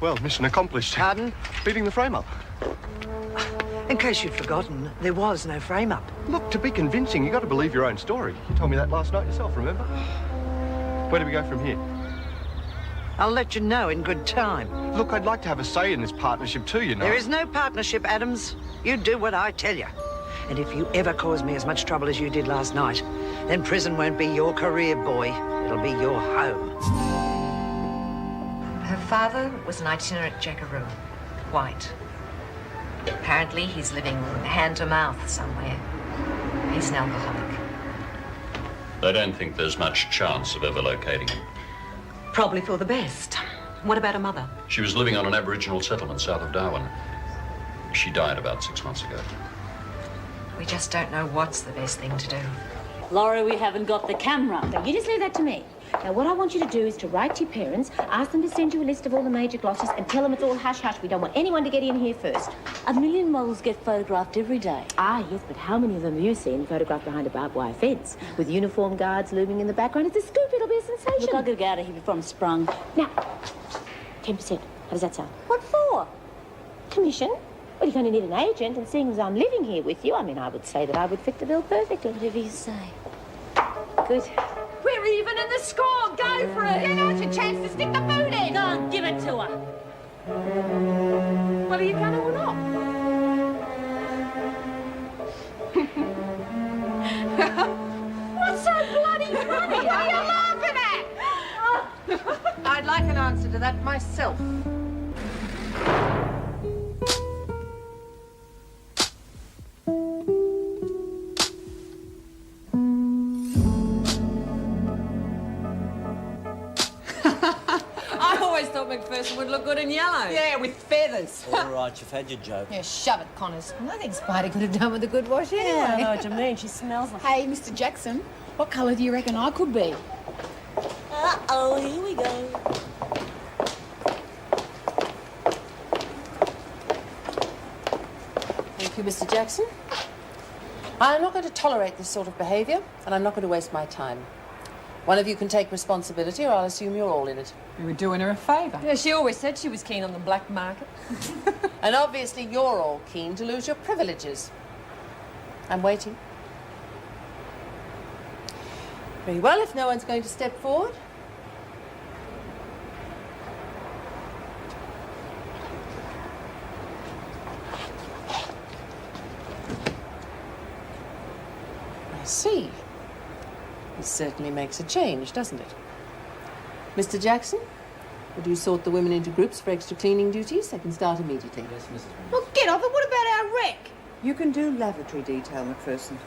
Well, mission accomplished. Pardon? Beating the frame up. In case you'd forgotten, there was no frame-up. Look, to be convincing, you got to believe your own story. You told me that last night yourself, remember? Where do we go from here? I'll let you know in good time. Look, I'd like to have a say in this partnership too, you know. There is no partnership, Adams. You do what I tell you. And if you ever cause me as much trouble as you did last night, then prison won't be your career, boy. It'll be your home. Her father was an itinerant jackaroo, white. Apparently, he's living hand to mouth somewhere. He's an alcoholic. I don't think there's much chance of ever locating him. Probably for the best. What about her mother? She was living on an Aboriginal settlement south of Darwin. She died about 6 months ago. We just don't know what's the best thing to do. Laura, we haven't got the camera. Now, you just leave that to me. Now, what I want you to do is to write to your parents, ask them to send you a list of all the major glosses, and tell them it's all hush-hush. We don't want anyone to get in here first. 1 million models get photographed every day. Ah, yes, but how many of them have you seen photographed behind a barbed wire fence with uniformed guards looming in the background? It's a scoop. It'll be a sensation. Look, I'll get out of here before I'm sprung. Now, 10%. How does that sound? What for? Commission? Well, you're going to need an agent, and seeing as I'm living here with you, I mean, I would say that I would fit the bill perfectly. Whatever you say. Good. We're even in the score. Go for it. Yeah, now's your chance to stick the food in. Go and give it to her. Well, are you going to or not? What's so bloody funny? What are you laughing at? I'd like an answer to that myself. I always thought McPherson would look good in yellow. Yeah, with feathers. All right, you've had your joke. Yeah, shove it, Connors. Nothing Spidey could have done with a good wash anyway. Yeah, I know what you mean. She smells like... Hey, Mr. Jackson, what colour do you reckon I could be? Uh-oh, here we go. Thank you, Mr. Jackson. I'm not going to tolerate this sort of behaviour, and I'm not going to waste my time. One of you can take responsibility, or I'll assume you're all in it. We were doing her a favour. Yeah, she always said she was keen on the black market. And obviously you're all keen to lose your privileges. I'm waiting. Very well, if no one's going to step forward. I see. This certainly makes a change, doesn't it? Mr. Jackson, would you sort the women into groups for extra cleaning duties? They can start immediately. Yes, Mrs. Well, get off it. What about our wreck? You can do lavatory detail, McPherson.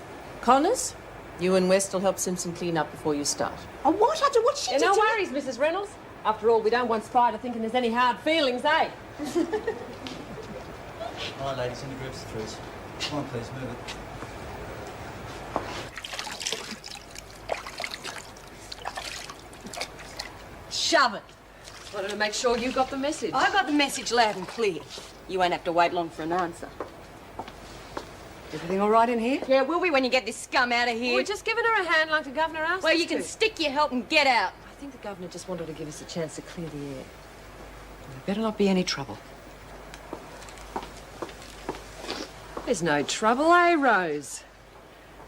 Connors, you and West will help Simpson clean up before you start. Oh, what? After what she Yeah, did no to me? worries, Mrs. Reynolds. After all, we don't want Spider thinking there's any hard feelings, eh? All right, ladies, in the groups of threes. Come on, please, move it. Shove it. Wanted to make sure you got the message. I got the message loud and clear. You won't have to wait long for an answer. Everything all right in here? Yeah, will we when you get this scum out of here? We're just giving her a hand like the governor asked Well, us you can to. stick your help and get out. I think the governor just wanted to give us a chance to clear the air. There better not be any trouble. There's no trouble, eh, Rose?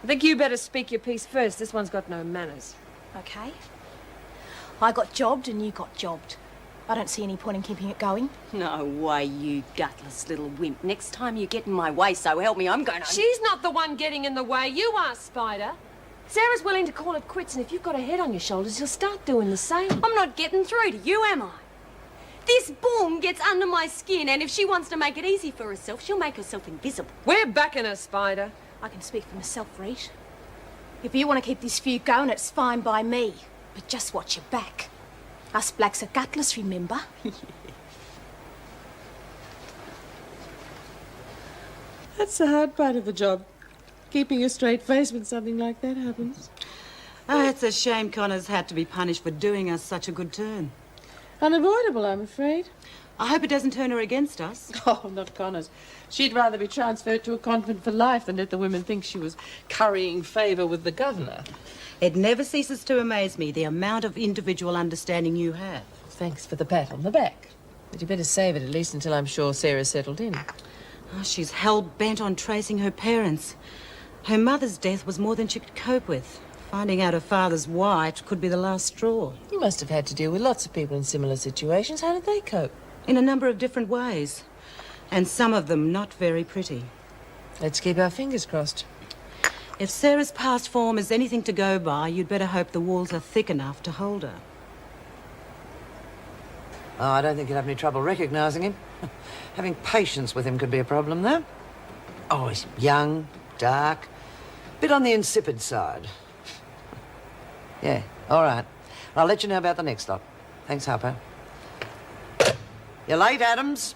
I think you better speak your piece first. This one's got no manners. Okay. I got jobbed and you got jobbed. I don't see any point in keeping it going. No way, you gutless little wimp. Next time you get in my way, so help me, I'm going to... She's not the one getting in the way. You are, Spider. Sarah's willing to call it quits, and if you've got a head on your shoulders, you'll start doing the same. I'm not getting through to you, am I? This boom gets under my skin, and if she wants to make it easy for herself, she'll make herself invisible. We're backing her, Spider. I can speak for myself, Reet. If you want to keep this feud going, it's fine by me. But just watch your back. Us blacks are gutless, remember? That's the hard part of the job. Keeping a straight face when something like that happens. Oh, it's a shame Connors had to be punished for doing us such a good turn. Unavoidable, I'm afraid. I hope it doesn't turn her against us. Oh, not Connors. She'd rather be transferred to a convent for life than let the women think she was currying favour with the governor. It never ceases to amaze me, the amount of individual understanding you have. Thanks for the pat on the back. But you better save it at least until I'm sure Sarah's settled in. Oh, she's hell-bent on tracing her parents. Her mother's death was more than she could cope with. Finding out her father's white could be the last straw. You must have had to deal with lots of people in similar situations. How did they cope? In a number of different ways. And some of them not very pretty. Let's keep our fingers crossed. If Sarah's past form is anything to go by, you'd better hope the walls are thick enough to hold her. Oh, I don't think you'll have any trouble recognising him. Having patience with him could be a problem, though. Oh, he's young, dark, bit on the insipid side. Yeah, all right. I'll let you know about the next lot. Thanks, Harper. You're late, Adams.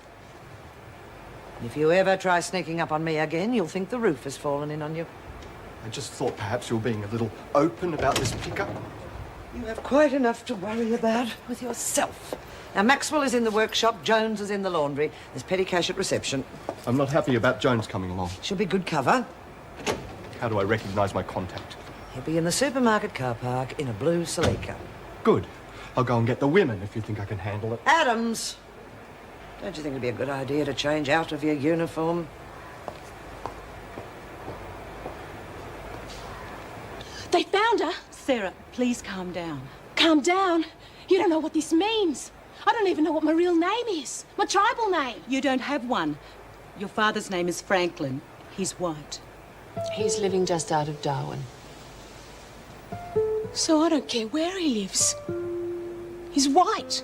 If you ever try sneaking up on me again, you'll think the roof has fallen in on you. I just thought perhaps you were being a little open about this pickup. You have quite enough to worry about with yourself. Now, Maxwell is in the workshop, Jones is in the laundry. There's petty cash at reception. I'm not happy about Jones coming along. She'll be good cover. How do I recognise my contact? He'll be in the supermarket car park in a blue Celica. Good. I'll go and get the women if you think I can handle it. Adams! Don't you think it'd be a good idea to change out of your uniform? They found her. Sarah, please calm down. Calm down. You don't know what this means. I don't even know what my real name is. My tribal name. You don't have one. Your father's name is Franklin. He's white. He's living just out of Darwin. So I don't care where he lives. He's white.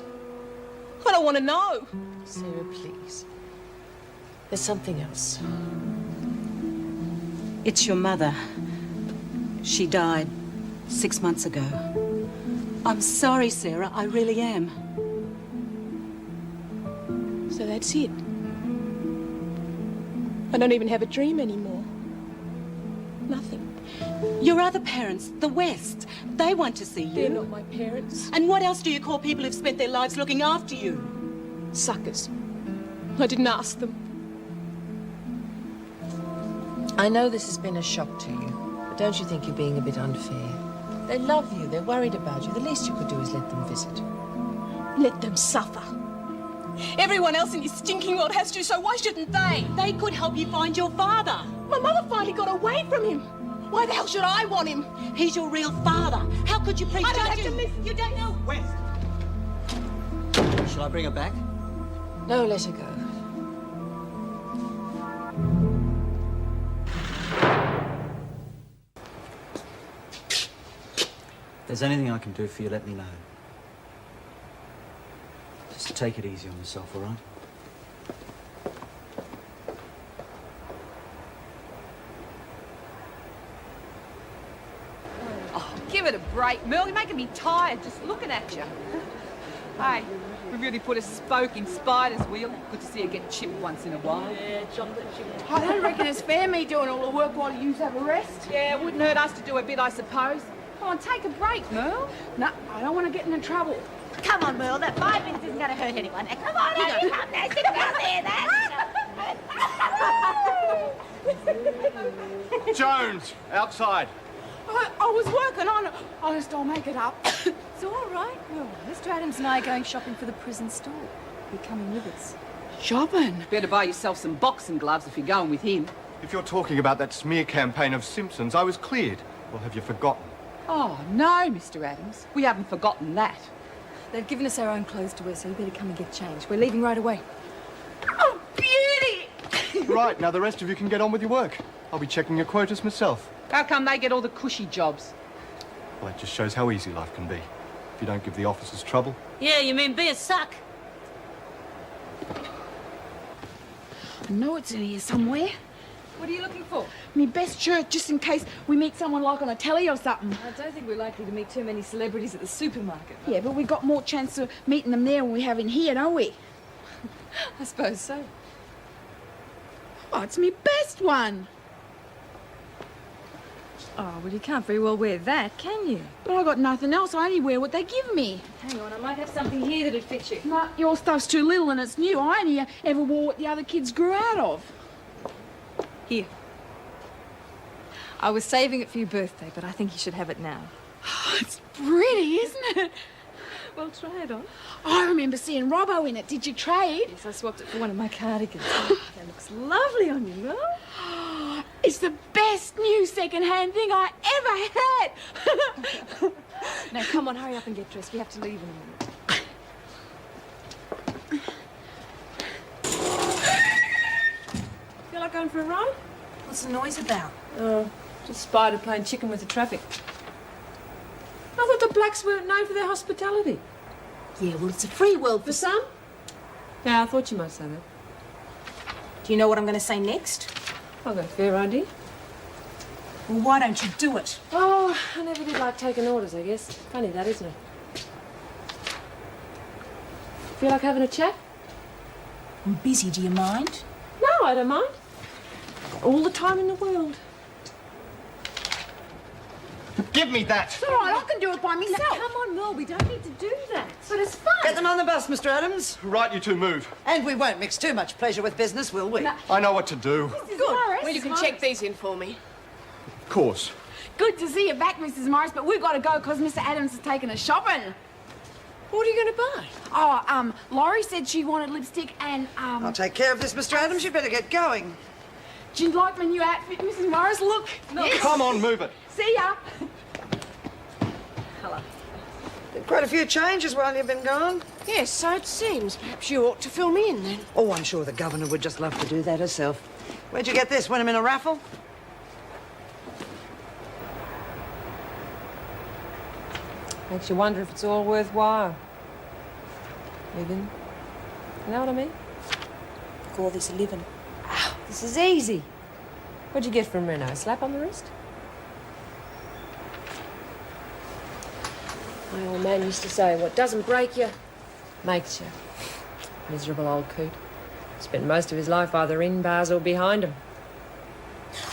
I don't want to know. Sarah, please. There's something else. It's your mother. She died 6 months ago. I'm sorry, Sarah. I really am. So that's it. I don't even have a dream anymore. Nothing. Your other parents, the West, they want to see you. They're not my parents. And what else do you call people who've spent their lives looking after you? Suckers. I didn't ask them. I know this has been a shock to you, but don't you think you're being a bit unfair? They love you, they're worried about you. The least you could do is let them visit. Let them suffer. Everyone else in this stinking world has to, so why shouldn't they? They could help you find your father. My mother finally got away from him. Why the hell should I want him? He's your real father. How could you prejudge I don't have to him? listen. You don't know. West! Shall I bring her back? No, let her go. If there's anything I can do for you, let me know. Just take it easy on yourself, all right? Give it a break, Merle. You're making me tired just looking at you. Hey, we really put a spoke in Spider's wheel. Good to see her get chipped once in a while. Yeah, chocolate chip. I don't reckon it's fair me doing all the work while you have a rest. Yeah, it wouldn't hurt us to do a bit, I suppose. Come on, take a break, Merle. No, I don't want to get into trouble. Come on, Merle. That 5 minutes isn't going to hurt anyone. Now, come on, Annie. Come there. Sit down there. Jones, outside. I was working on it. Honest, I'll make it up. It's all right, Merle. Mr. Adams and I are going shopping for the prison store. You're coming with us. Shopping? Better buy yourself some boxing gloves if you're going with him. If you're talking about that smear campaign of Simpson's, I was cleared. Or have you forgotten? Oh, no, Mr. Adams. We haven't forgotten that. They've given us our own clothes to wear, so you better come and get changed. We're leaving right away. Oh, beauty! Right, now the rest of you can get on with your work. I'll be checking your quotas myself. How come they get all the cushy jobs? Well, that just shows how easy life can be. If you don't give the officers trouble. Yeah, you mean be a suck? I know it's in here somewhere. What are you looking for? Me best shirt, just in case we meet someone like on a telly or something. I don't think we're likely to meet too many celebrities at the supermarket. Yeah, but we got more chance of meeting them there than we have in here, don't we? I suppose so. Oh, it's me best one. Oh, well, you can't very well wear that, can you? But I got nothing else. I only wear what they give me. Hang on, I might have something here that'd fit you. No, your stuff's too little and it's new. I only ever wore what the other kids grew out of. Here. I was saving it for your birthday, but I think you should have it now. Oh, it's pretty, isn't it? Well, try it on. I remember seeing Robbo in it. Did you trade? Yes, I swapped it for one of my cardigans. Oh, that looks lovely on you, Mel. It's the best new second-hand thing I ever had. Now, come on, hurry up and get dressed. We have to leave in a minute. Feel like going for a ride? What's the noise about? Oh, just Spider playing chicken with the traffic. I thought the blacks were known for their hospitality. Yeah, well, it's a free world For some? Yeah, I thought you might say that. Do you know what I'm going to say next? I've got a fair idea. Well, why don't you do it? Oh, I never did like taking orders, I guess. Funny that, isn't it? Feel like having a chat? I'm busy, do you mind? No, I don't mind. All the time in the world. Give me that! It's all right, I can do it by myself. Now, come on, Mel, we don't need to do that. But it's fun. Get them on the bus, Mr. Adams. Right, you two move. And we won't mix too much pleasure with business, will we? I know what to do. Good. Well, you can check these in for me. Of course. Good to see you back, Mrs. Morris, but we've got to go because Mr. Adams is taking us shopping. What are you going to buy? Oh, Laurie said she wanted lipstick and, I'll take care of this, Mr. Adams. You better get going. do you like my new outfit, Mrs. Morris? Look. Yes. Come on, move it. See ya. Quite a few changes while you've been gone. Yes, so it seems. Perhaps you ought to fill me in then. Oh, I'm sure the governor would just love to do that herself. Where'd you get this? Win him in a raffle? Makes you wonder if it's all worthwhile. Living. You know what I mean? Call this living. Ow, this is easy. What'd you get from Reno? A slap on the wrist? My old man used to say, what doesn't break you, makes you. Miserable old coot. Spent most of his life either in bars or behind them.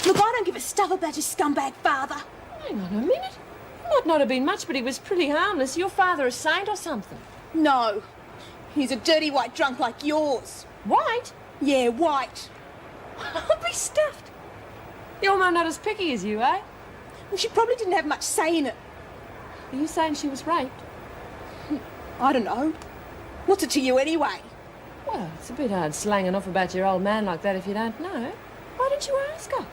Look, I don't give a stuff about your scumbag father. Hang on a minute. He might not have been much, but he was pretty harmless. Your father a saint or something? No. He's a dirty white drunk like yours. White? Yeah, white. I'll be stuffed. Your mum not as picky as you, eh? Well, she probably didn't have much say in it. Are you saying she was raped? I don't know. What's it to you anyway? Well, it's a bit hard slanging off about your old man like that if you don't know. Why didn't you ask her?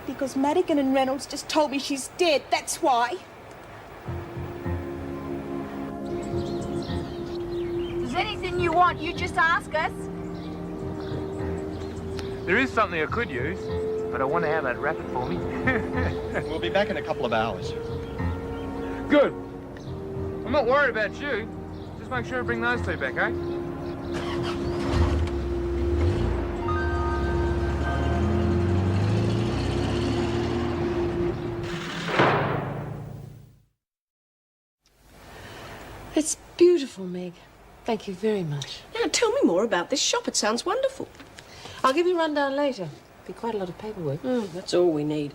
Because Madigan and Reynolds just told me she's dead, that's why. If there's anything you want, you just ask us. There is something I could use, but I want to have that wrap it for me. We'll be back in a couple of hours. Good. I'm not worried about you. Just make sure to bring those two back, eh? It's beautiful, Meg. Thank you very much. Now, tell me more about this shop. It sounds wonderful. I'll give you a rundown later. Be quite a lot of paperwork. That's all we need.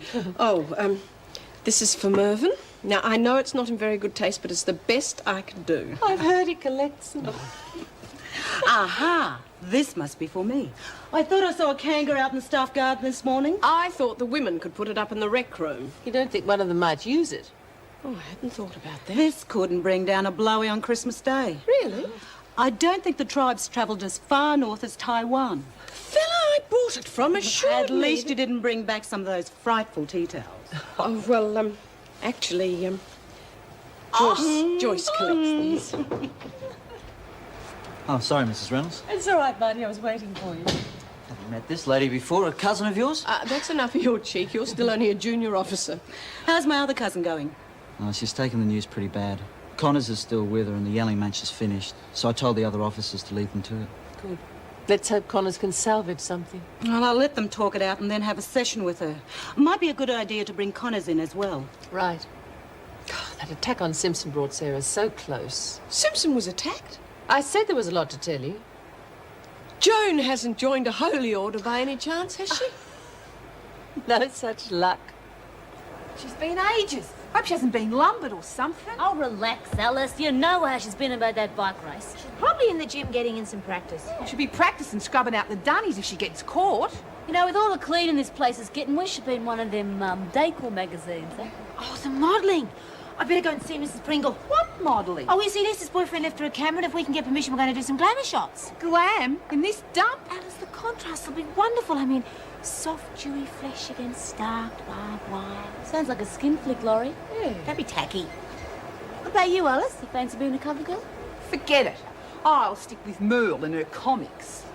This is for Mervyn. Now, I know it's not in very good taste, but it's the best I can do. I've heard he collects them. Aha! This must be for me. I thought I saw a kangaroo out in the staff garden this morning. I thought the women could put it up in the rec room. You don't think one of them might use it? Oh, I hadn't thought about that. This couldn't bring down a blowy on Christmas Day. Really? I don't think the tribe's travelled as far north as Taiwan. Fella I bought it from assured At me least that- you didn't bring back some of those frightful tea towels. Oh, well, actually, Joyce collects these. Oh, sorry, Mrs. Reynolds. It's all right, buddy. I was waiting for you. Haven't met this lady before. A cousin of yours? That's enough of your cheek. You're still only a junior officer. How's my other cousin going? Oh, she's taken the news pretty bad. Connors is still with her and the yelling match is finished, so I told the other officers to leave them to it. Good. Let's hope Connors can salvage something. Well, I'll let them talk it out and then have a session with her. Might be a good idea to bring Connors in as well. Right. God, that attack on Simpson brought Sarah so close. Simpson was attacked? I said there was a lot to tell you. Joan hasn't joined a holy order by any chance, has she? No such luck. She's been ages. Hope she hasn't been lumbered or something. Oh, relax, Alice. You know how she's been about that bike race. She's probably in the gym getting in some practice. She'll be practicing scrubbing out the dunnies if she gets caught. You know, with all the cleaning this place is getting, we should be in one of them decor magazines, eh? Oh, the modelling. I better go and see Mrs. Pringle. What modelling? Oh, you see, Lisa's boyfriend left her a camera, and if we can get permission, we're going to do some glamour shots. Glam? In this dump? Alice, the contrast will be wonderful. I mean, soft, dewy flesh against stark, barbed wire. Sounds like a skin flick, Laurie. Yeah. Don't be tacky. What about you, Alice? You fancy being a cover girl? Forget it. I'll stick with Merle and her comics.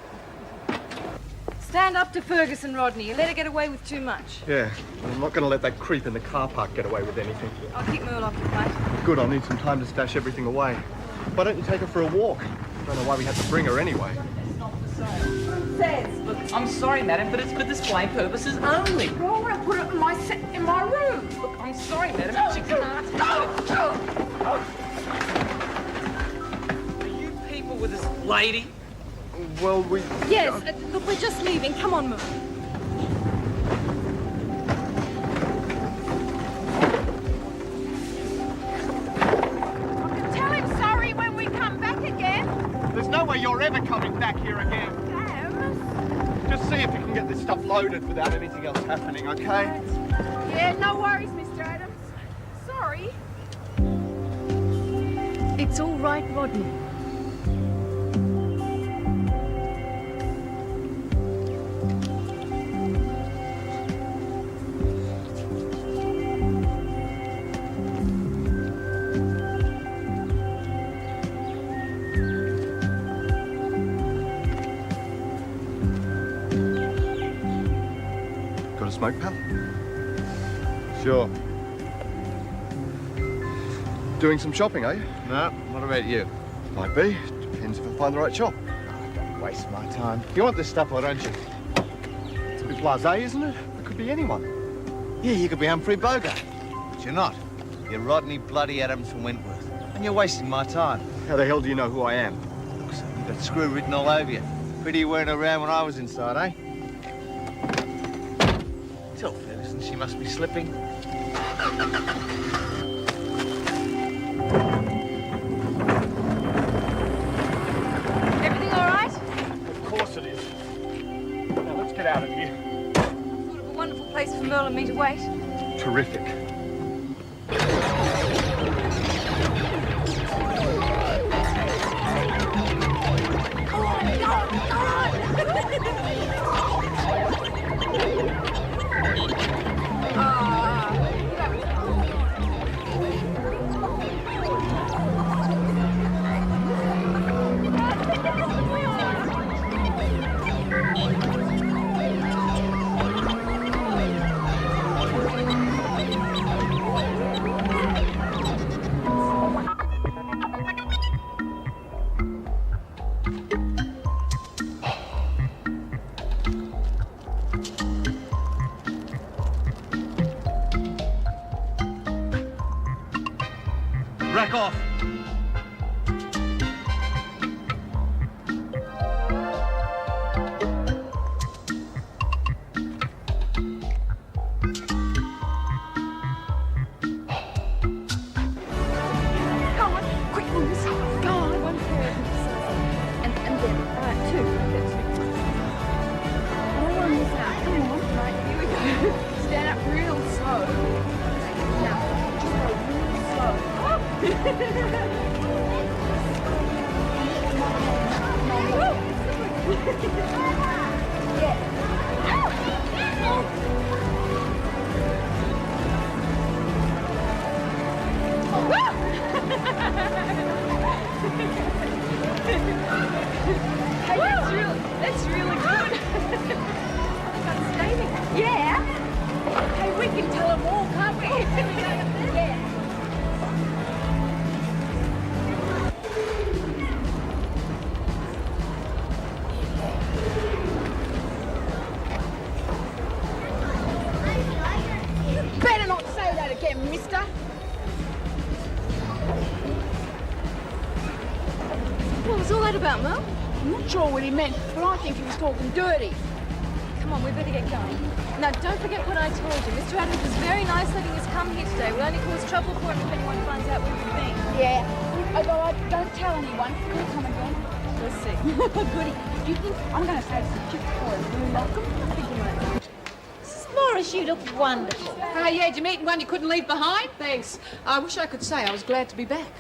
Stand up to Ferguson, Rodney. You let her get away with too much. Yeah, I'm not going to let that creep in the car park get away with anything. I'll keep Merle off your plate. Good, I'll need some time to stash everything away. Why don't you take her for a walk? I don't know why we had to bring her anyway. Says, look, I'm sorry, madam, but it's for display purposes only. Well, I'll put it in my room. Look, I'm sorry, madam, she can't. Are you people with this lady? Well, we... Yes, look, we're just leaving. Come on, Merle. Tell him sorry when we come back again. There's no way you're ever coming back here again. Damn. Just see if you can get this stuff loaded without anything else happening, okay? Yeah, no worries, Mr. Adams. Sorry. It's all right, Rodney. Got a smoke, pal? Sure. Doing some shopping, are you? No, what about you? Might be. Depends if I find the right shop. Don't waste my time. You want this stuff or don't you? It's a bit blasé, isn't it? It could be anyone. Yeah, you could be Humphrey Bogart. But you're not. You're Rodney Bloody Adams from Wentworth. And you're wasting my time. How the hell do you know who I am? Looks like you've got screw written all over you. Pretty you weren't around when I was inside, eh? Tell Ferguson she must be slipping. Everything all right? Of course it is. Now, let's get out of here. Sort of a wonderful place for Merle and me to wait. Terrific. Rack off. Go on, quick moves. Go on. One pair. And then, right, two. That's it. I don't want to miss out. Come on. Right, here we go. Stand up real slow. Now, just go real slow. Hey, that's really good. Understating. Yeah. Hey, we can tell them all, can't we? Yeah. Better not say that again, mister. What was all that about, Merle? I'm not sure what he meant, but I think he was talking dirty. Come on, we better get going. Now, don't forget what I told you. Mr. Adams was very nice letting us come here today. We'll only cause trouble for him if anyone finds out where we've been. Yeah, although I don't tell anyone. We'll come again. We'll see. Goody. Do you think I'm going to save some chips for him? Will you welcome? I think you might. This is Laurie. Doris, you look wonderful. Yeah, did you meet one you couldn't leave behind? Thanks. I wish I could say I was glad to be back.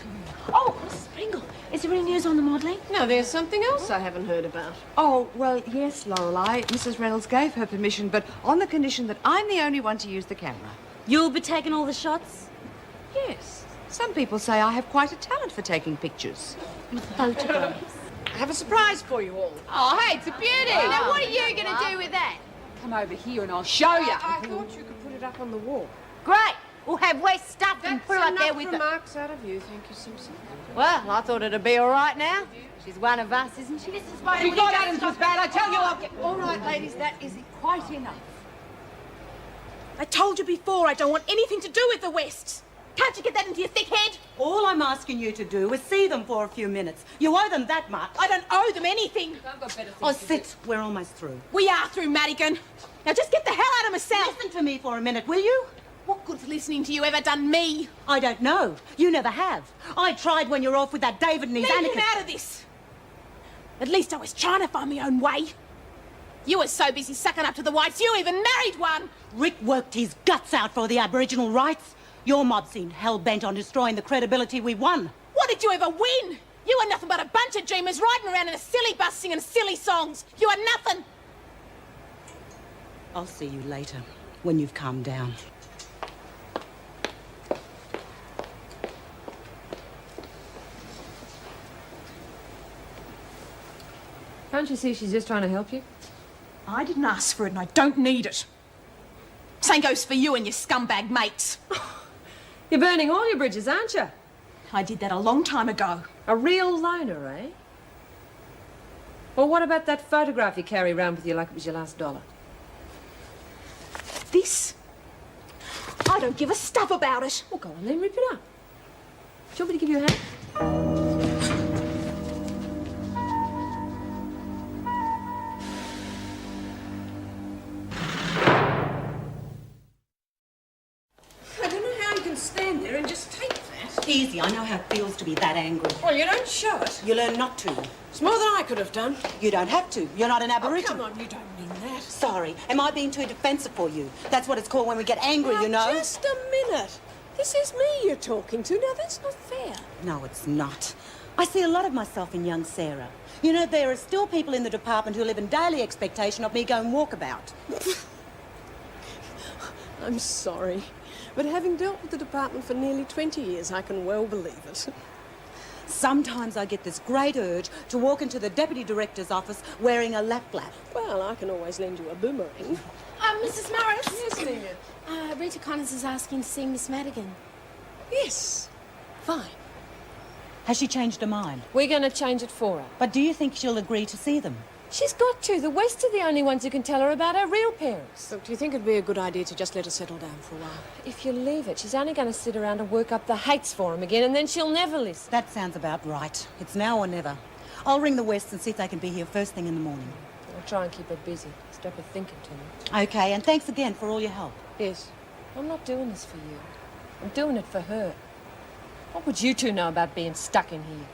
Oh, Mrs. Pringle, is there any news on the modelling? No, there's something else I haven't heard about. Oh, well, yes, Lorelei. Mrs. Reynolds gave her permission, but on the condition that I'm the only one to use the camera. You'll be taking all the shots? Yes. Some people say I have quite a talent for taking pictures. Photographs. I have a surprise for you all. Oh, hey, it's a beauty. Now, what are you going to do with that? Come over here and I'll show you. I thought you could put it up on the wall. Great. We'll have West stuffed and put her up there with the... remarks out of you, thank you, Simpson. Well, I thought it'd be all right now. She's one of us, isn't she? This is why She thought Adams was bad, I tell you what. All right, ladies, that is quite enough. I told you before I don't want anything to do with the Wests. Can't you get that into your thick head? All I'm asking you to do is see them for a few minutes. You owe them that much. I don't owe them anything. I've got better things Oh, to do. sit. We're almost through. We are through, Madigan. Now just get the hell out of myself. Listen to me for a minute, will you? What good's listening to you ever done me? I don't know. You never have. I tried when you were off with that David and his Leave him Anakin. out of this. At least I was trying to find my own way. You were so busy sucking up to the whites, you even married one. Rick worked his guts out for the Aboriginal rights. Your mob seemed hell-bent on destroying the credibility we won. What did you ever win? You were nothing but a bunch of dreamers riding around in a silly bus singing silly songs. You are nothing. I'll see you later, when you've calmed down. Can't you see she's just trying to help you? I didn't ask for it and I don't need it. Same goes for you and your scumbag mates. You're burning all your bridges, aren't you? I did that a long time ago. A real loner, eh? Well, what about that photograph you carry around with you like it was your last dollar? This? I don't give a stuff about it. Well, go on then, rip it up. Do you want me to give you a hand? I don't know how you can stand there and just take that. Easy, I know how it feels to be that angry. Well, you don't show it. You learn not to. It's more than I could have done. You don't have to. You're not an Aboriginal. Oh, come on, you don't mean that. Sorry. Am I being too defensive for you? That's what it's called when we get angry, Now, you know? just a minute. This is me you're talking to. Now, that's not fair. No, it's not. I see a lot of myself in young Sarah. You know, there are still people in the department who live in daily expectation of me going walkabout. I'm sorry, but having dealt with the department for nearly 20 years, I can well believe it. Sometimes I get this great urge to walk into the deputy director's office wearing a lap-flap. Well, I can always lend you a boomerang. Mrs. Morris. Yes, Nina. Rita Connors is asking to see Miss Madigan. Yes. Fine. Has she changed her mind? We're going to change it for her. But do you think she'll agree to see them? She's got to. The West are the only ones who can tell her about her real parents. Look, do you think it'd be a good idea to just let her settle down for a while? If you leave it, she's only going to sit around and work up the hates for him again, and then she'll never listen. That sounds about right. It's now or never. I'll ring the West and see if they can be here first thing in the morning. I'll try and keep her busy. Stop her thinking too much. Okay, and thanks again for all your help. Yes. I'm not doing this for you. I'm doing it for her. What would you two know about being stuck in here?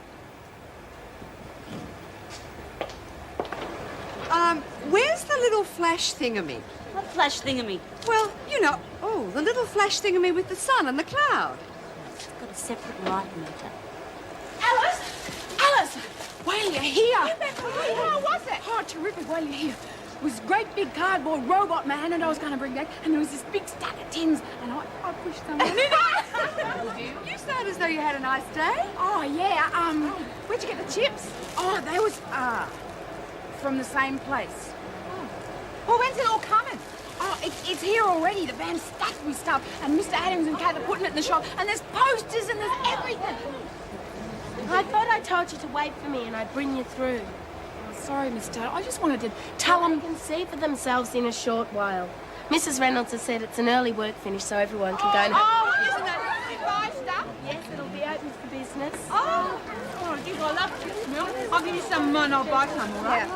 Where's the little flash thingamy? What flash thingamy? Well, you know, the little flash thingamy with the sun and the cloud. It's got a separate light meter. Alice! Alice! While you're here! How was it? Oh, terrific while you're here. It was a great big cardboard robot man and I was going to bring back, and there was this big stack of tins, and I pushed someone in it. You sound as though you had a nice day. Oh, yeah. Where'd you get the chips? Oh, they was, from the same place. Well, when's it all coming? Oh, it's here already. The van's stacked with stuff, and Mr. Adams and Kath are putting it in the shop, and there's posters and there's everything. I thought I told you to wait for me and I'd bring you through. Oh, sorry, Miss Taylor. I just wanted to tell them. They can see for themselves in a short while. Mrs. Reynolds has said it's an early work finish so everyone can go and have... isn't that buy stuff? Yes, it'll be open for business. Oh, you got love chips, Milk. I'll give you some and I'll buy some, all right?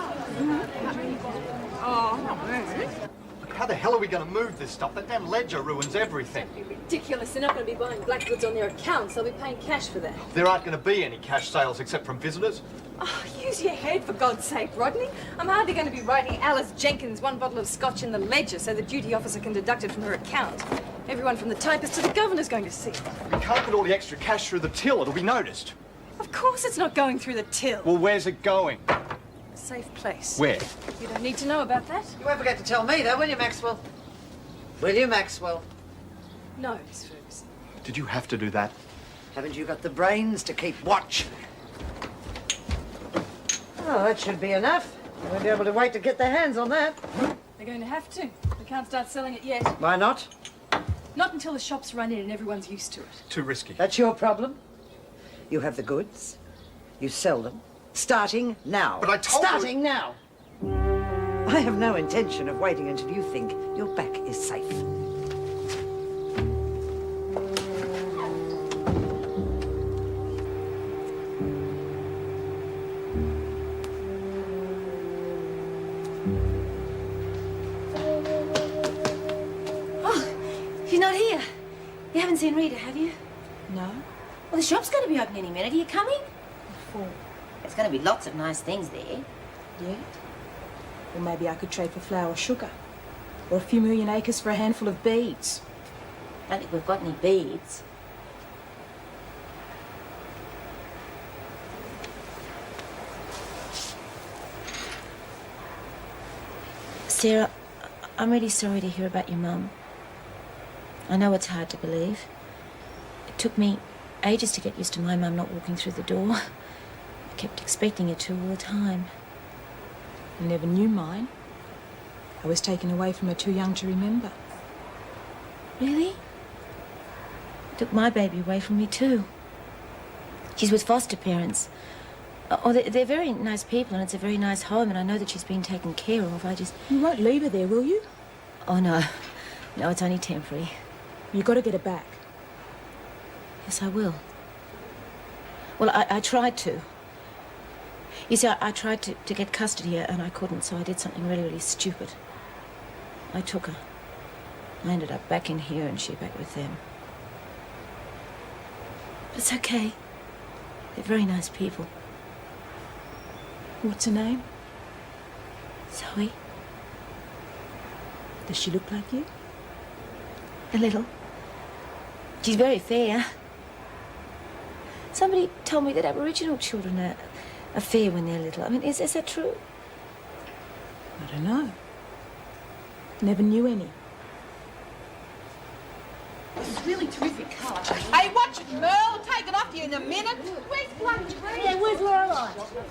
Oh, not bad. How the hell are we going to move this stuff? That damn ledger ruins everything. Ridiculous. They're not going to be buying black goods on their accounts. They'll be paying cash for that. There aren't going to be any cash sales except from visitors. Oh, use your head, for God's sake, Rodney. I'm hardly going to be writing Alice Jenkins 1 bottle of scotch in the ledger so the duty officer can deduct it from her account. Everyone from the typist to the governor's going to see it. We can't put all the extra cash through the till. It'll be noticed. Of course it's not going through the till. Well, where's it going? A safe place. Where? You don't need to know about that. You won't forget to tell me, though, will you, Maxwell? Will you, Maxwell? No, Miss Ferguson. Did you have to do that? Haven't you got the brains to keep watch? Oh, that should be enough. They won't be able to wait to get their hands on that. They're going to have to. We can't start selling it yet. Why not? Not until the shops run in and everyone's used to it. Too risky. That's your problem. You have the goods. You sell them. Starting now. But I told you... Starting now. I have no intention of waiting until you think your back is safe. She's not here. You haven't seen Rita, have you? No. Well, the shop's going to be open any minute. Are you coming? For? There's going to be lots of nice things there. Yeah? Or maybe I could trade for flour or sugar. Or a few million acres for a handful of beads. I don't think we've got any beads. Sarah, I'm really sorry to hear about your mum. I know it's hard to believe. It took me ages to get used to my mum not walking through the door. I kept expecting her to all the time. I never knew mine. I was taken away from her too young to remember. Really? Took my baby away from me too. She's with foster parents. Oh, they're very nice people and it's a very nice home and I know that she's been taken care of. You won't leave her there, will you? Oh, no. No, it's only temporary. You've got to get her back. Yes, I will. Well, I tried to. You see, I tried to get custody and I couldn't, so I did something really, really stupid. I took her. I ended up back in here and she back with them. But it's okay. They're very nice people. What's her name? Zoe. Does she look like you? A little. She's very fair. Somebody told me that Aboriginal children are fair when they're little. I mean, is that true? I don't know. Never knew any. This is really terrific colour. Hey, watch it, Merle. I'll take it off you in a minute. Where's Bloody Green? Yeah, where's Lorelei?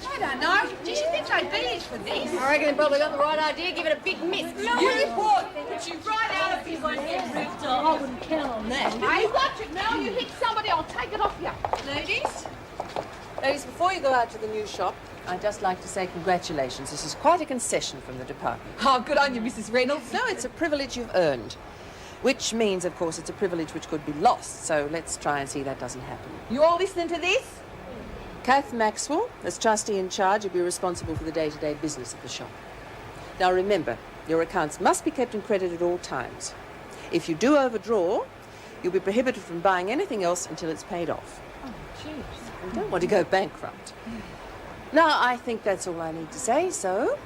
I don't know. Gee, she thinks I'd be here for this. I reckon he probably got the right idea. Give it a big miss. You report. Put you right out of business. I wouldn't count on that. Hey, watch it, Merle. You hit somebody, I'll take it off you. Ladies? Ladies, before you go out to the new shop, I'd just like to say congratulations. This is quite a concession from the department. Oh, good on you, Mrs. Reynolds. No, it's a privilege you've earned. Which means, of course, it's a privilege which could be lost. So let's try and see that doesn't happen. You all listening to this? Kath Maxwell, as trustee in charge, will be responsible for the day-to-day business of the shop. Now remember, your accounts must be kept in credit at all times. If you do overdraw, you'll be prohibited from buying anything else until it's paid off. Oh, jeez. You don't want to go bankrupt. Now, I think that's all I need to say, so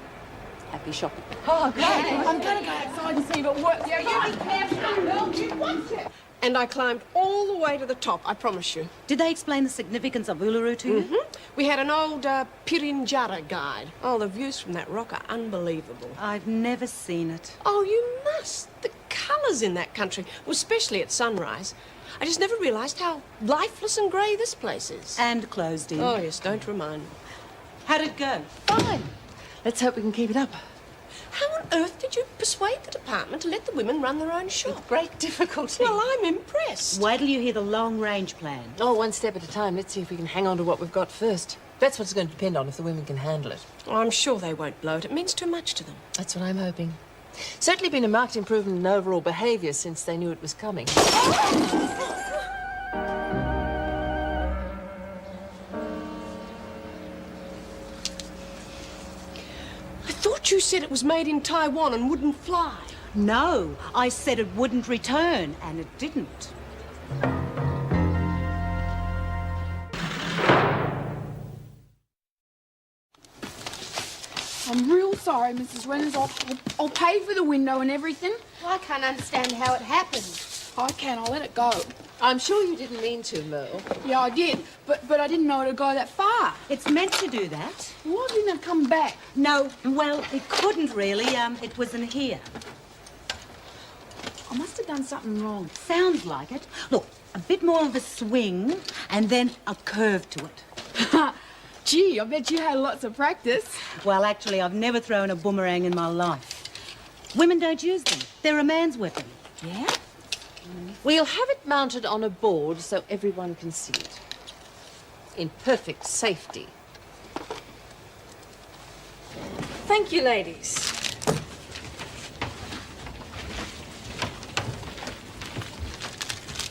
happy shopping. Oh, great. I'm going to go outside and see if it works. Yeah, you be careful, Merle. You watch it. And I climbed all the way to the top, I promise you. Did they explain the significance of Uluru to you? We had an old Pirinjara guide. Oh, the views from that rock are unbelievable. I've never seen it. Oh, you must. The colours in that country, well, especially at sunrise. I just never realised how lifeless and grey this place is. And closed in. Oh, yes, don't remind me. How'd it go? Fine. Let's hope we can keep it up. How on earth did you persuade the department to let the women run their own shop? With great difficulty. Well, I'm impressed. Wait till you hear the long-range plan. Oh, one step at a time. Let's see if we can hang on to what we've got first. That's what's going to depend on if the women can handle it. Oh, I'm sure they won't blow it. It means too much to them. That's what I'm hoping. Certainly been a marked improvement in overall behaviour since they knew it was coming. I thought you said it was made in Taiwan and wouldn't fly. No, I said it wouldn't return, and it didn't. I'm real sorry, Mrs. Reynolds. I'll pay for the window and everything. Well, I can't understand how it happened. I can. I'll let it go. I'm sure you didn't mean to, Merle. Yeah, I did. But I didn't know it'd go that far. It's meant to do that. Why didn't it come back? No, well, it couldn't really. It was in here. I must have done something wrong. Sounds like it. Look, a bit more of a swing and then a curve to it. Gee, I bet you had lots of practice. Well, actually, I've never thrown a boomerang in my life. Women don't use them. They're a man's weapon. Yeah? We'll have it mounted on a board so everyone can see it. In perfect safety. Thank you, ladies.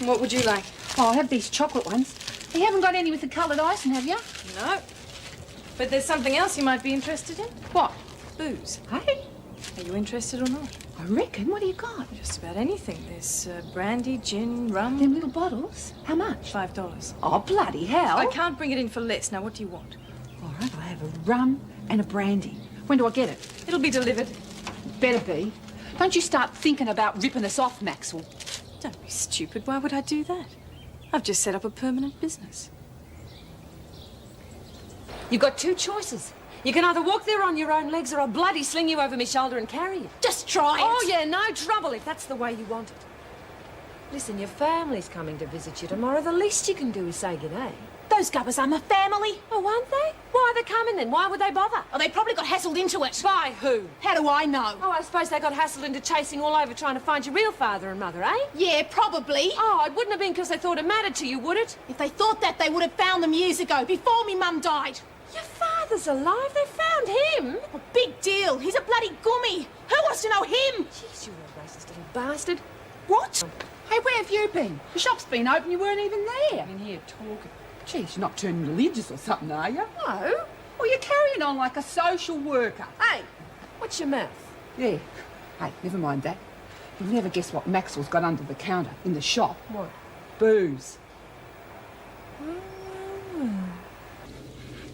What would you like? Oh, I'll have these chocolate ones. You haven't got any with the coloured icing, have you? No. But there's something else you might be interested in. What? Booze. Hey? Are you interested or not? I reckon. What do you got? Just about anything. There's brandy, gin, rum. Them little bottles? How much? $5. Oh, bloody hell. I can't bring it in for less. Now, what do you want? All right, I'll have a rum and a brandy. When do I get it? It'll be delivered. Better be. Don't you start thinking about ripping us off, Maxwell. Don't be stupid. Why would I do that? I've just set up a permanent business. You've got two choices. You can either walk there on your own legs or I'll bloody sling you over my shoulder and carry you. Just try it. Oh, yeah, no trouble if that's the way you want it. Listen, your family's coming to visit you tomorrow. The least you can do is say g'day. Those gubbers are my family. Oh, aren't they? Why are they coming then? Why would they bother? Oh, they probably got hassled into it. By who? How do I know? Oh, I suppose they got hassled into chasing all over trying to find your real father and mother, eh? Yeah, probably. Oh, it wouldn't have been because they thought it mattered to you, would it? If they thought that, they would have found them years ago, before me mum died. Your father's alive? They found him? A big deal. He's a bloody gummy. Who wants to know him? Jeez, you're a racist little bastard. What? Hey, where have you been? The shop's been open, you weren't even there. I'm in here talking. Geez, you're not turning religious or something, are you? No. Well, you're carrying on like a social worker. Hey, what's your mouth? Yeah. Hey, never mind that. You'll never guess what Maxwell's got under the counter in the shop. What? Booze.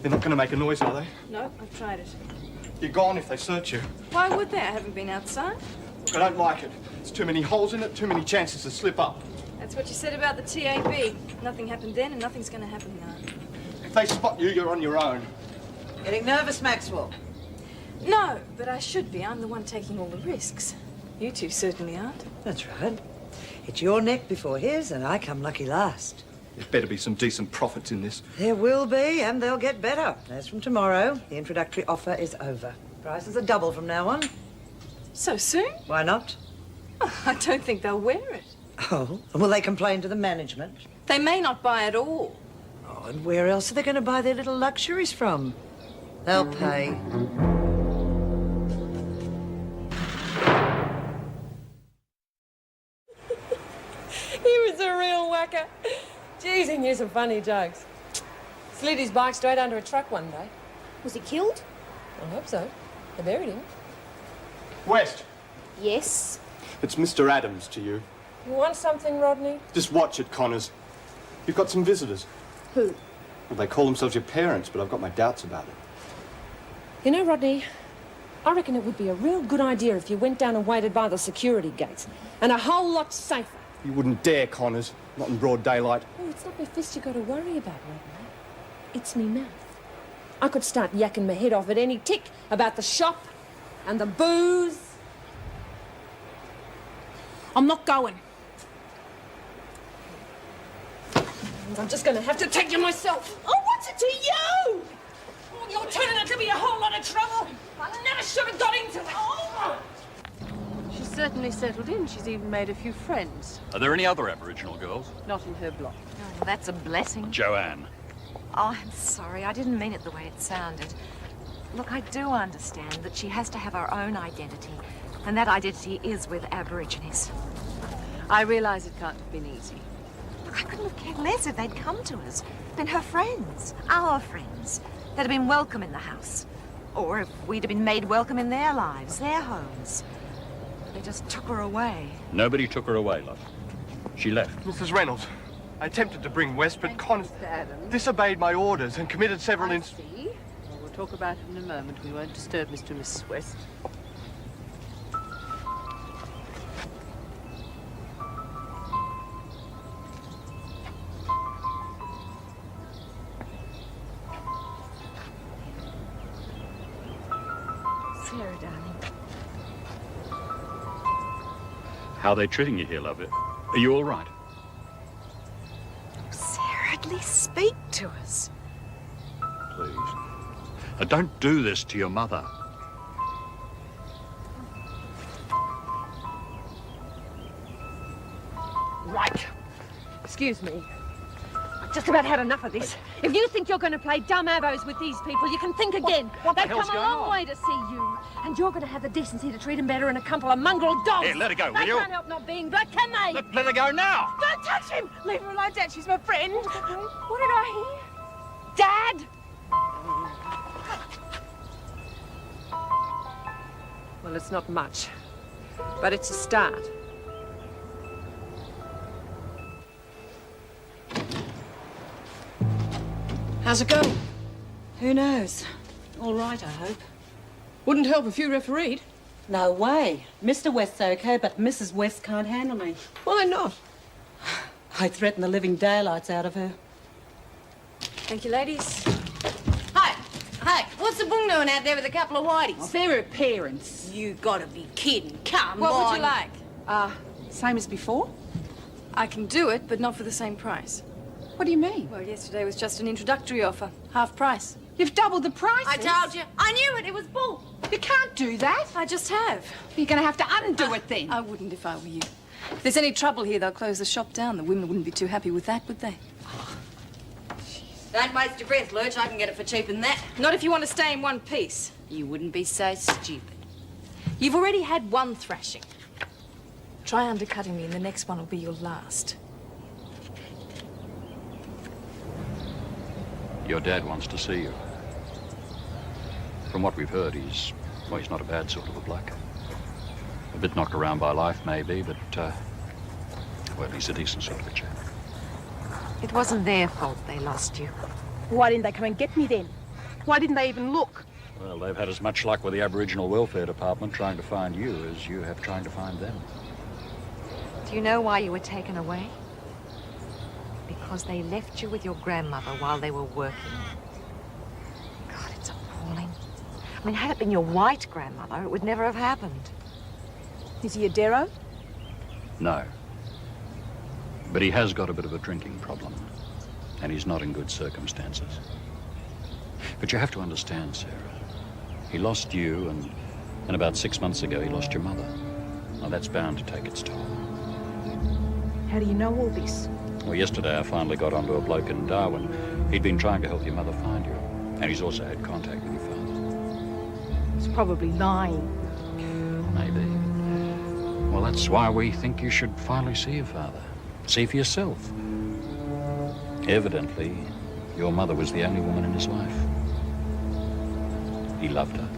They're not going to make a noise, are they? No, I've tried it. You're gone if they search you. Why would they? I haven't been outside. Look, I don't like it. There's too many holes in it, too many chances to slip up. That's what you said about the TAB. Nothing happened then and nothing's going to happen now. If they spot you, you're on your own. Getting nervous, Maxwell? No, but I should be. I'm the one taking all the risks. You two certainly aren't. That's right. It's your neck before his, and I come lucky last. There's better be some decent profits in this. There will be, and they'll get better. As from tomorrow, the introductory offer is over. Prices are double from now on. So soon? Why not? Oh, I don't think they'll wear it. Oh, and will they complain to the management? They may not buy at all. Oh, and where else are they going to buy their little luxuries from? They'll pay. He was a real whacker. Jeez, he knew some funny jokes. Slid his bike straight under a truck one day. Was he killed? I hope so. They buried him. West, Yes. it's Mr. Adams to you. You want something, Rodney? Just watch it, Connors. You've got some visitors. Who? Well, they call themselves your parents, but I've got my doubts about it. You know, Rodney, I reckon it would be a real good idea if you went down and waited by the security gates. And a whole lot safer. You wouldn't dare, Connors. Not in broad daylight. Oh, it's not my fist you got to worry about, Rodney. It's me mouth. I could start yakking my head off at any tick about the shop and the booze. I'm not going. I'm just going to have to take you myself. Oh, what's it to you? Oh, you're turning out to be a whole lot of trouble. I never should have got into it. Oh. She's certainly settled in. She's even made a few friends. Are there any other Aboriginal girls? Not in her block. Oh, that's a blessing. Joanne. Oh, I'm sorry. I didn't mean it the way it sounded. Look, I do understand that she has to have her own identity, and that identity is with Aborigines. I realise it can't have been easy. Look, I couldn't have cared less if they'd come to us. Been her friends, our friends. They'd have been welcome in the house. Or if we'd have been made welcome in their lives, their homes. They just took her away. Nobody took her away, love. She left. Mrs. Reynolds, I attempted to bring West, but Connors disobeyed my orders and committed several See? Well, we'll talk about it in a moment. We won't disturb Mr. and Mrs. West. Sarah, darling. How are they treating you here, lovey? Are you all right? Sarah, at least speak to us. Please. Don't do this to your mother. Right. Excuse me. I've just about had enough of this. If you think you're going to play dumb avos with these people, you can think again. What the They've hell's come a going long on? way to see you. And you're going to have the decency to treat them better than a couple of mongrel dogs. Here, let her go, will They you? can't help not being black, can they? Let her go now. Don't touch him! Leave her alone, Dad. She's my friend. What did I hear? Dad! Well, it's not much, but it's a start. How's it going? Who knows? All right, I hope. Wouldn't help if you refereed. No way. Mr. West's okay, but Mrs. West can't handle me. Why not? I threatened the living daylights out of her. Thank you, ladies. Hey, what's the boom doing out there with a couple of whiteys? They're her parents. You gotta be kidding. Come What on. would you like? Same as before? I can do it, but not for the same price. What do you mean? Well, yesterday was just an introductory offer. Half price. You've doubled the price. I told you. I knew it. It was bull. You can't do that. I just have. You're going to have to undo it then. I wouldn't if I were you. If there's any trouble here, they'll close the shop down. The women wouldn't be too happy with that, would they? Don't waste your breath, Lurch. I can get it for cheaper than that. Not if you want to stay in one piece. You wouldn't be so stupid. You've already had one thrashing. Try undercutting me, and the next one will be your last. Your dad wants to see you. From what we've heard, he's not a bad sort of a bloke. A bit knocked around by life, maybe, but, well, he's a decent sort of a chap. It wasn't their fault they lost you. Why didn't they come and get me then? Why didn't they even look? Well, they've had as much luck with the Aboriginal Welfare Department trying to find you as you have trying to find them. Do you know why you were taken away? Because they left you with your grandmother while they were working. God, it's appalling. I mean, had it been your white grandmother, it would never have happened. Is he a Darrow? No. But he has got a bit of a drinking problem, and he's not in good circumstances. But you have to understand, Sarah. He lost you, and about 6 months ago, he lost your mother. Now, that's bound to take its toll. How do you know all this? Well, yesterday I finally got onto a bloke in Darwin. He'd been trying to help your mother find you, and he's also had contact with your father. He's probably lying. Maybe. Well, that's why we think you should finally see your father. See for yourself. Evidently, your mother was the only woman in his life. He loved her.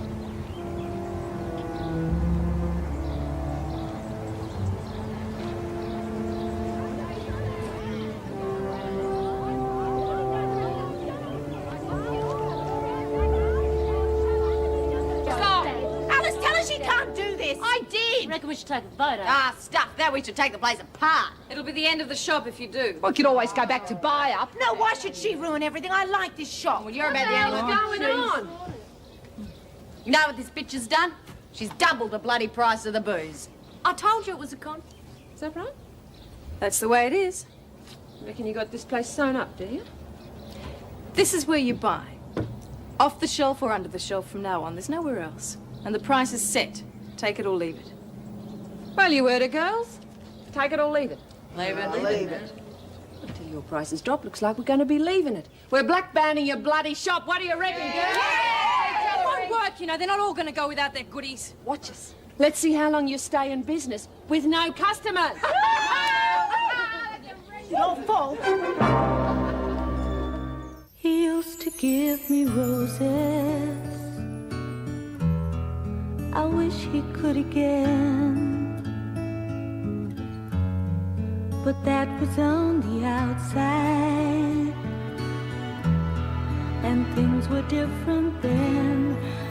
Alice, tell her she can't do this. I did. Reckon we should take a photo. Ah, stuff. That we should take the place apart. It'll be the end of the shop if you do. We could always go back to buy up. No, why should she ruin everything? I like this shop. Well, you're about the only going on. You know what this bitch has done? She's doubled the bloody price of the booze. I told you it was a con. Is that right? That's the way it is. Reckon you got this place sewn up, do you? This is where you buy. Off the shelf or under the shelf from now on. There's nowhere else. And the price is set. Take it or leave it. Well, you heard it, girls. Take it or leave it. Leave it. Leave it. Until your prices drop, looks like we're going to be leaving it. We're black banding your bloody shop. What do you reckon, girls? It won't work, you know. They're not all going to go without their goodies. Watch us. Let's see how long you stay in business with no customers. Your fault. He used to give me roses. I wish he could again. But that was on the outside. and things were different then.